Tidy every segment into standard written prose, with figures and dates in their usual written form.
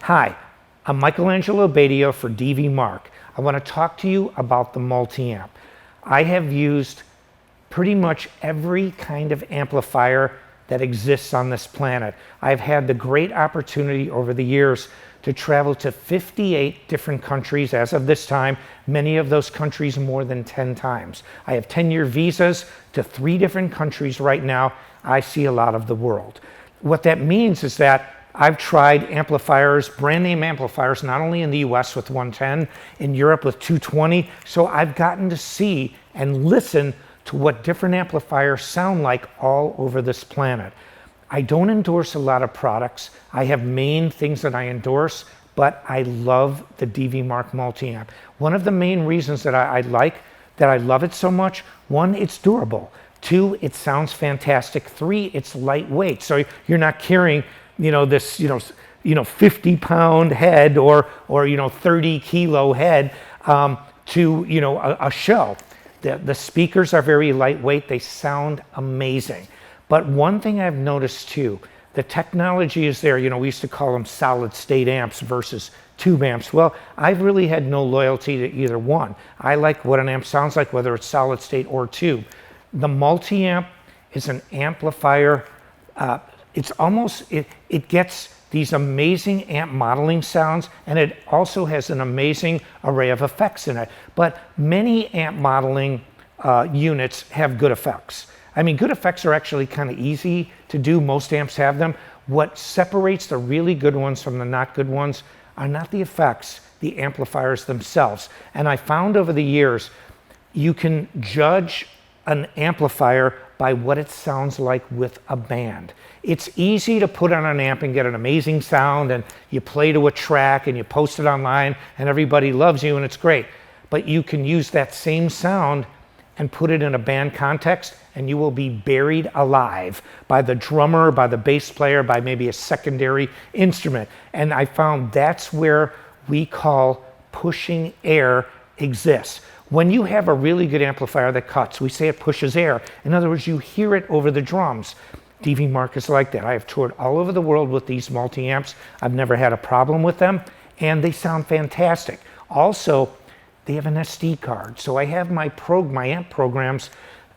Hi, I'm Michael Angelo Batio for DV Mark. I want to talk to you about the Multiamp. I have used pretty much every kind of amplifier that exists on this planet. I've had the great opportunity over the years to travel to 58 different countries as of this time, many of those countries more than 10 times. I have 10-year visas to 3 different countries right now. I see a lot of the world. What that means is that I've tried amplifiers, brand name amplifiers, not only in the US with 110, in Europe with 220, so I've gotten to see and listen to what different amplifiers sound like all over this planet. I don't endorse a lot of products. I have main things that I endorse, but I love the DV Mark Multiamp. One of the main reasons that I love it so much, 1, it's durable. 2, it sounds fantastic. 3, it's lightweight. So you're not carrying, this, 50-pound head or 30-kilo head to, a show. The speakers are very lightweight. They sound amazing. But one thing I've noticed too, the technology is there. We used to call them solid state amps versus tube amps. Well, I've really had no loyalty to either one. I like what an amp sounds like, whether it's solid state or tube. The Multiamp is an amplifier. It gets these amazing amp modeling sounds, and it also has an amazing array of effects in it. But many amp modeling units have good effects. I mean, good effects are actually kind of easy to do. Most amps have them. What separates the really good ones from the not good ones are not the effects, the amplifiers themselves. And I found over the years, you can judge an amplifier by what it sounds like with a band. It's easy to put on an amp and get an amazing sound, and you play to a track and you post it online and everybody loves you and it's great. But you can use that same sound and put it in a band context and you will be buried alive by the drummer, by the bass player, by maybe a secondary instrument. And I found that's where we call pushing air exists. When you have a really good amplifier that cuts, we say it pushes air. In other words, you hear it over the drums. DV Mark is like that. I have toured all over the world with these multi-amps. I've never had a problem with them, and they sound fantastic. Also, they have an SD card. So I have my amp programs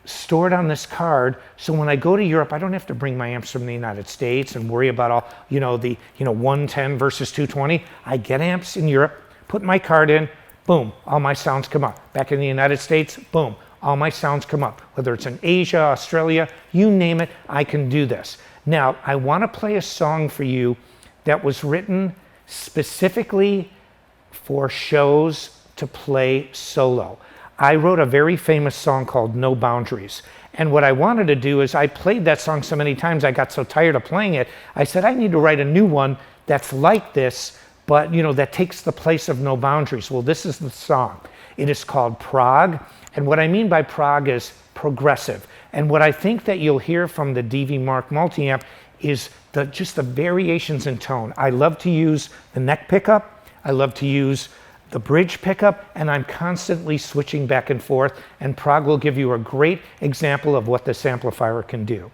stored on this card, so when I go to Europe, I don't have to bring my amps from the United States and worry about all, the 110 versus 220. I get amps in Europe, put my card in, boom, all my sounds come up. Back in the United States, boom, all my sounds come up. Whether it's in Asia, Australia, you name it, I can do this. Now, I want to play a song for you that was written specifically for shows to play solo. I wrote a very famous song called No Boundaries. And what I wanted to do is, I played that song so many times, I got so tired of playing it, I said, I need to write a new one that's like this, but that takes the place of No Boundaries. Well, this is the song. It is called Prog, and what I mean by Prog is progressive. And what I think that you'll hear from the DV Mark Multiamp is just the variations in tone. I love to use the neck pickup, I love to use the bridge pickup, and I'm constantly switching back and forth, and Prog will give you a great example of what this amplifier can do.